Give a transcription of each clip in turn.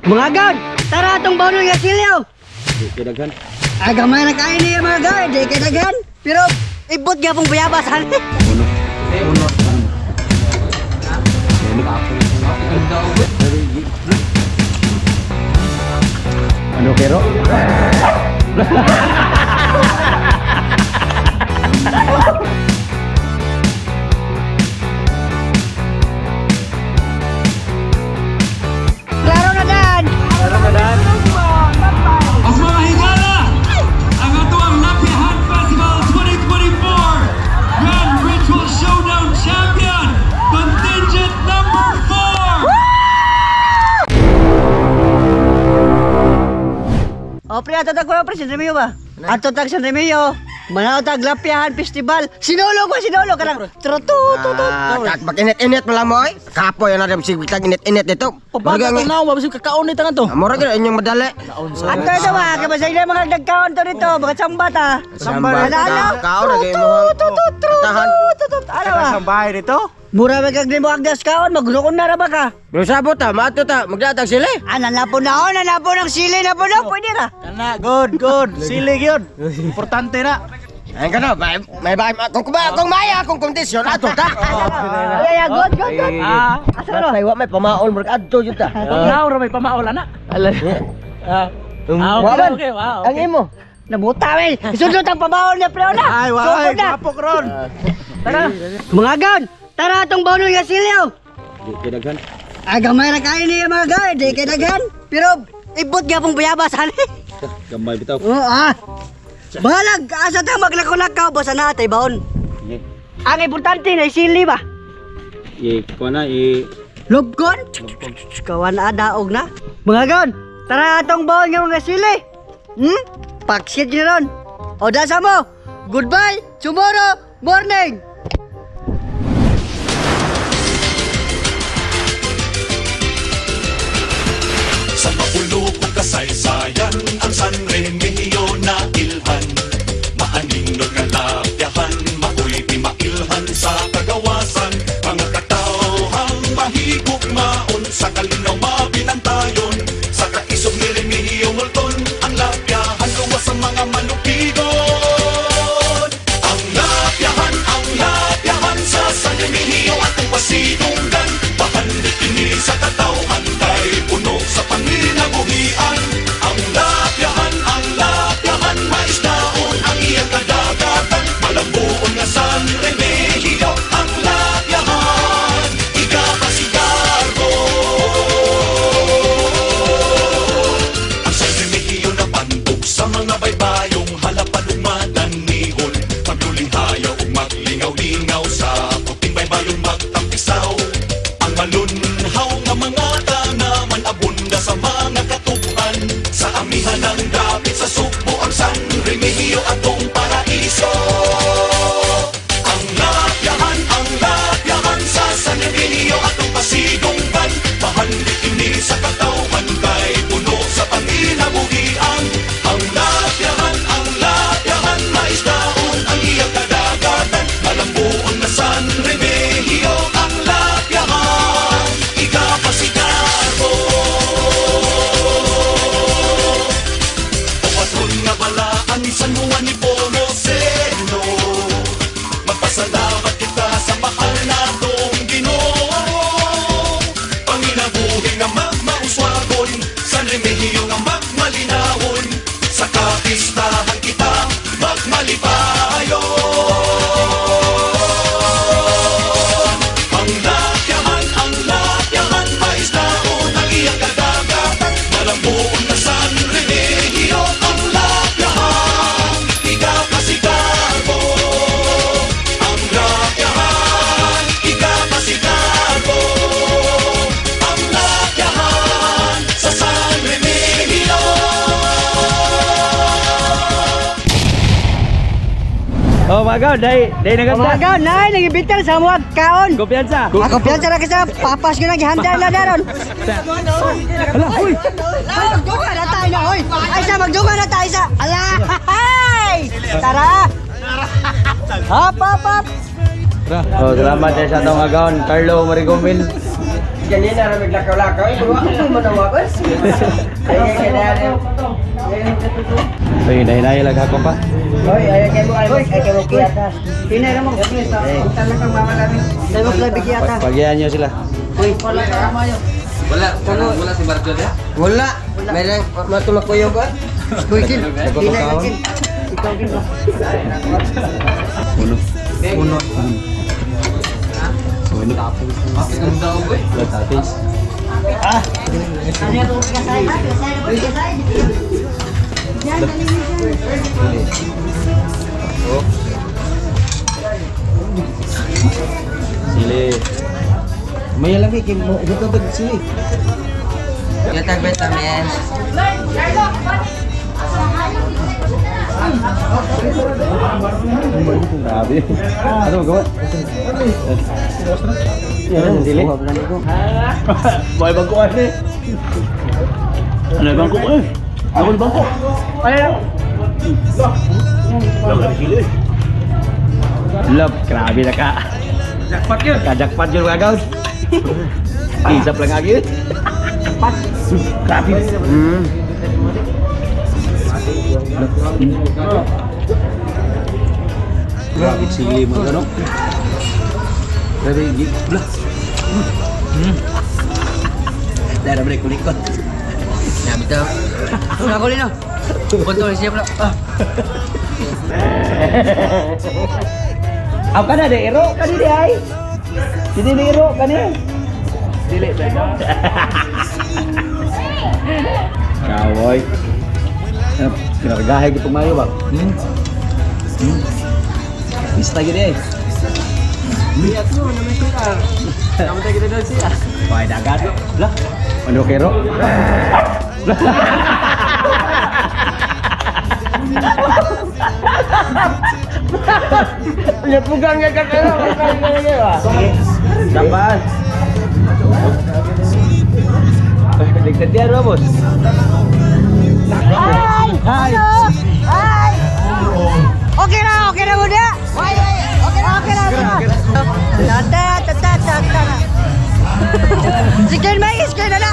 Mga gawd, tara atong baon nga silyaw. Di kidaghan. Gamay na kain niya mga gawd, di kidaghan. Pero ibot nga pong bayabasan. Uno. Ano pero? Klaro na dan. Ang mga higala, ang atuang Lapihan Festival 2024 Grand Ritual Showdown Champion, Contingent number 4! O pre, ato tag pre, San Remillo ba? Ato tag San Remillo. Manaw tag Lapihan Festival. Sinolo karang trotututut. Kak mag-init-init pala mo ay. Kapoy na rin sig tag init-init dito. Pabaga to na, wabis kakaon ito nga to. Mura gyud inyong madali. Ato ito ba? Kabasay na mga dagkaon to dito. Mga sambat ha. Sambat. Ano? Kaon lagi mo. Tahan. Ano ba? Sambahay dito. Mura ba kag mo agdas kaon? Maglukon na ra ba ka? Pero sabot ta, mato ta, magdatag sila. Nanapo na ako, nanapo ng sili na po na. Pwede ra. Kana, good. Silig yun. Importante na. Ay kano, may kung maya akong kondisyon ato ta. Yeah, good. Asa wa may pamaol murag adto jud ta. Paglaw ra may pamaola na. Waban. Okay, wow. Ang imo. Nabuta may. Isudlot ang pabawon niya pre na. Ay, wow, kapok ron. Tara. Mga gawd, tara atong baon nga silyaw. Di kidaghan. Gamay na kain niya mga gawd, di kidaghan. Pero ibot nga pong bayabasan. Gamay bitaw. Balag, asa tayo maglako-lakaw, basta na atay baon. Ye. Ang importante na sili ba? Kuha na Lubkon? Kawan daog na. Mga gawd, tara atong baon nga mga sili. Paksit nyo ron. O dasa mo, goodbye, tomorrow morning. Sa mapulo kong kasaysayan, ang San Remigio na ilhan. Maaninod nga lapyahan, maoy di mailhan sa kagawasan. Mga katawhang mahigop maon, sa kalinaw mabinantayon. Sa kaisog ni Remigio Multon, ang lapyahan luwas ang mga malupigon. Ang lapyahan sa San Remigio atong pasidunggan. Pahandit kini sa katawhan, kay puno sa panginabuhian. Ang lapyahan, maisdaon ang iyang kadagatan. Malambuon nga San Remigio, ang lapyahan, ikapasigarbo. Ang San Remigio na pandog sa mga baybayong halapadugmadan nihon. Magluling hayaw ug maglingaw-lingaw sa puting baybayong magtampisaw. Ang malunhaw nga mga tanaman abunda sa mga katuban. Sa amihan ng dapit sa Sugbo ang San Remigio atong paraiso. Ang lapyahan sa San Remigio atong pasidunggan. Pahandit kini sa katawhan, kay puno sa panginabuhian. Ang lapyahan, maisdaon ang iyang kadagatan. Malambuon na San Remigio, ang lapyahan, ikapasigarbo. O patron nga balaan ni San Juan ni Poroseno, magpasalamat kita sa mahal natong Ginoo. Panginabuhi nga magmauswagon, San Remigio nga magmalinahon. Sa kapistahan kita magmalipayon. Ang lapyahan, maisdaon ang iyang kadagatan. Malambuon na San Remigio, ang lapyahan, ikapasigarbo. Ang lapyahan, ikapasigarbo. Ang lapyahan sa San Remigio. Oh my God, day naganda. Mga gawd, nagibitar sa mga kaon. Kumpiyansa. Ako piyansa na kasi papas ko nagihanda na daron. Hala, uy. Magduga na tayo na, oy. Ay sa magduga na tayo sa. Ala, hay! Tara. Hop. Salamat sa atong agaon Carlo Marigomil. Ganyan na ramig lakaw-lakaw. Ibawa ko naman ang wakos. Ay, kaya Ay, nahinay lang ako pa. Hoy, ay kayo kiyata. Pinay mo. Tanang kang mama namin. Tayo mo pala bigyan ta. Pagyan nyo sila. Uy, wala ka mayo. Wala si Barjo dia? Wala. Meron matulak-kuyog ko. Uy, kin. Pinay ka kin. Ikaw kin ba? Uno. Uno. Uno. Tapos. Ano yung kasay? Uy, kasay. Oh. Sili. Maya lagi kay mo ito ba sili? Kita vitamin. Grabe. Ano gawa? Yan, sili. Boy bangko eh. Ano bangko eh? Ako bangko. Ayan. Lang kami sili. Love, grabe na ka. Jackpot yun. Kajakpat yun mga gawd. Isap lang agad. Grabe. Grabe sili mo ano? Grabe gig. Dara break kulikot. Ya betul. Sudah kulit no. Betul siap lo. Apa na de ero kani de ay? Sini de ero kani. Dili ba? Kawoy. Kinargahe gitu mayo ba? Bisa gini. Lihat tuh namanya tukar. Kamu tak kita dosi ya? Wah, dagat. Lah, ano kero? Lihat bukan ya kan? Dapat. Dikit dia dulu, Bos. Hai. Hai. Hai. Oke na muda. Oke na. Tata. Sekian baik, sekian ada.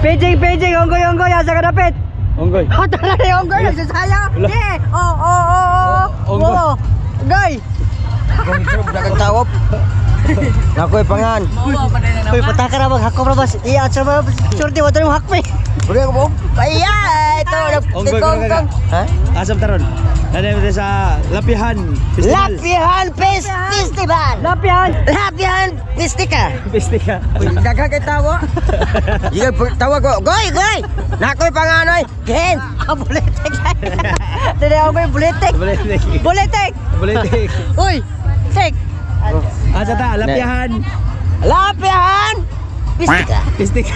Pejing, onggoy, asa ka dapit. Onggoy. Tara na onggoy, nagsasaya. Onggoy. Goy. Belakang tawop. Ngakoy pangan. Uy, pataka na hako ra bas. Iya, sa surti mo tayo hakme. Udah aku mau. Iya, itu udah Onggoy ka. Hah? Asam taron. Ada sa Lapihan Festival. Lapihan Festival. Lapihan Mistika. Festika. Dagang kay tawo. Iya tawo ko. Goy. Nakoy pangan oy. Ken. Buletek. Dili ako buletek. Buletek. Uy, tek. Asa ta Lapihan. Lapihan Mistika. Festika.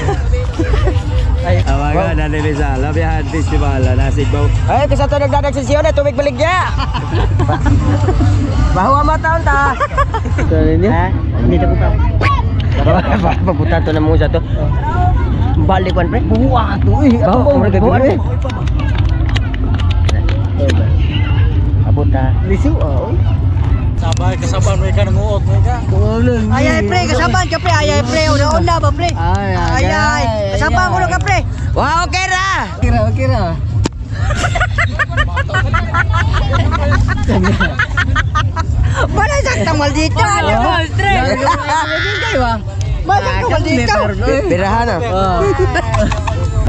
Awaga na nila sa Lapihan Festival na Sigbaw. Ay, kasi ito nagdadag sesyon na tubig baligya. Bahawa mataon ta. Ito niya. Dito ko pa. Paputan to na mo sa to. Balik kan pre. Buwa to eh. Bahawa pre. Abuta. Lisu oh. Sabay kasaban mereka nanguot mereka. Ayay pre, kasaban ka pre. Ayay pre, una ba pre? Ayay. Kasaban ko ka pre. Wah, oke ra. Kira. Mana sakta maldito. Tre. Mana ka maldito. Birahan ah.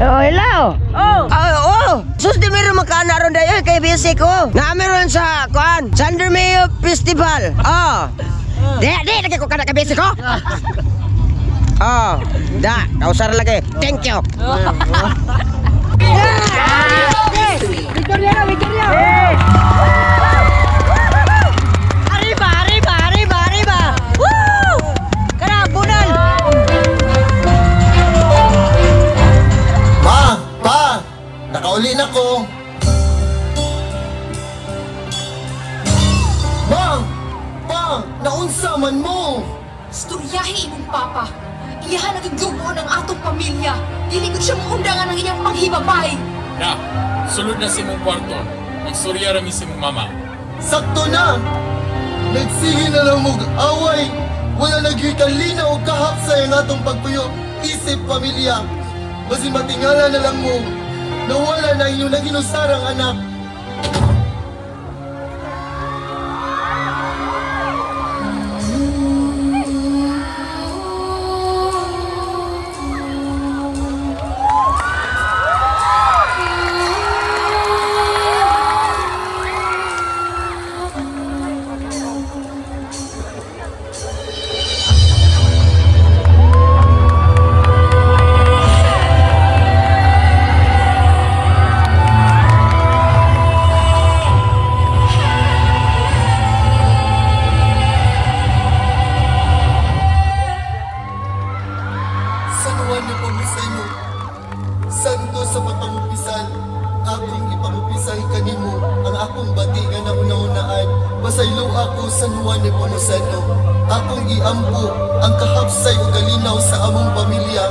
Oh, hello. Sus di meron makana ron dayo kay busy ko. Na meron sa kuan, Sander Mayo Festival. Di lagi ko kada ka busy ko. Kausar lagi. Thank you. Victoria. Arriba. Woo! Kara bunal. Pa! Nakauli na ko! Bang! Naunsa man mo! Istoryahi imong papa. Iyahan ang grupo ng atong pamilya. Dili ko siya maundangan ng iyang panghibabay. Na, sulod na si mong kwarto. Magstorya rami si mong mama. Sakto na! Nagsihi na lang mong away. Wala naghikalina o kahapsay ang atong pagpuyo. Isip pamilya. Basin matingala na lang mo. Nawala na inyong naginusarang anak. Santo sa papangupisan, akong ipangupisan kanimo ang akong bati nga nauna-unaan. Pasaylo ako sa Juan Nepomuceno. Akong iampo ang kahapsay o galinaw sa among pamilya.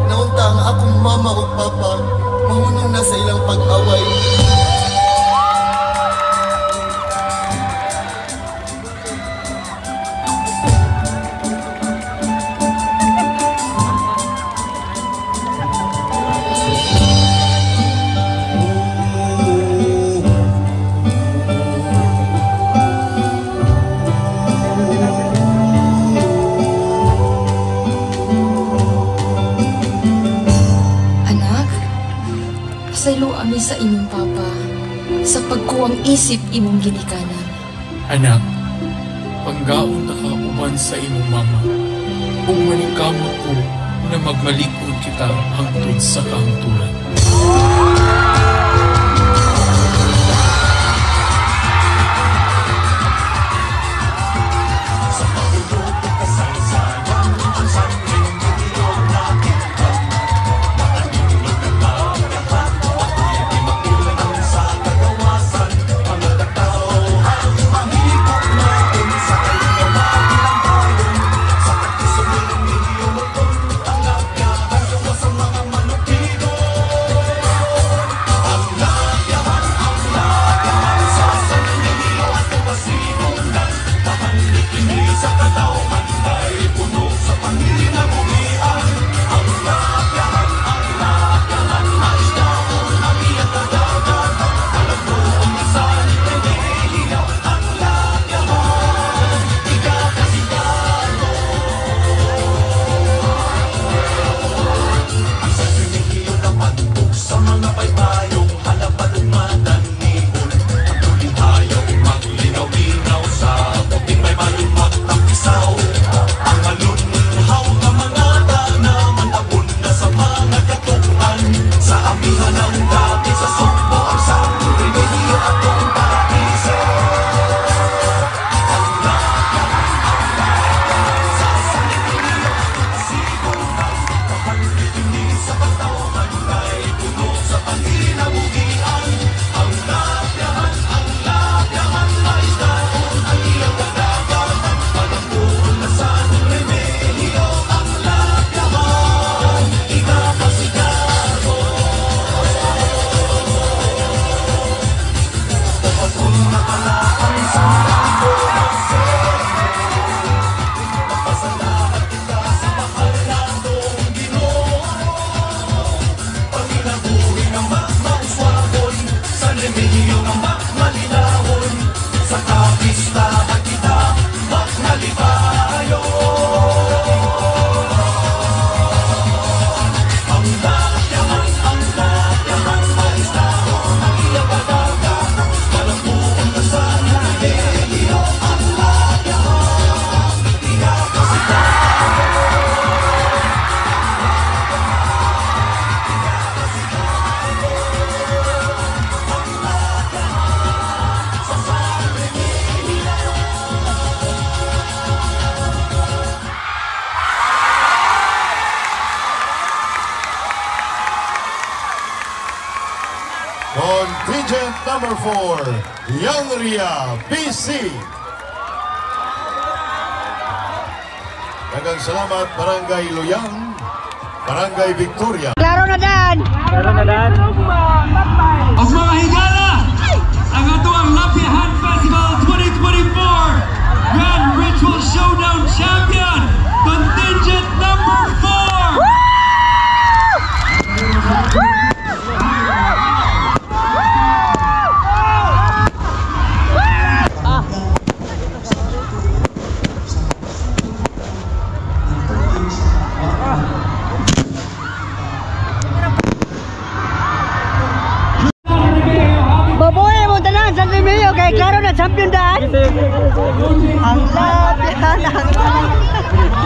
Naunta ang akong mama o papa, mahunong na sa ilang pag-away. Pasaylo ami sa imong papa sa pagkuwang isip imong ginikanan. Anak, panggaon na ka uban sa imong mama. Kung maningkamot ko na magmalikod kita hangtod sa kahangturan. Contingent number 4, Young Ria PC. Daghang salamat Barangay Luyang, Barangay Victoria. Klaro na Dan! Ang mga higala, ang ato ang Lapihan Festival 2024 Grand Ritual Showdown Champion, Contingent number 4! Mabuhay mo tanan sa Remeo kay klaro na champion daan. Ang lapyan ang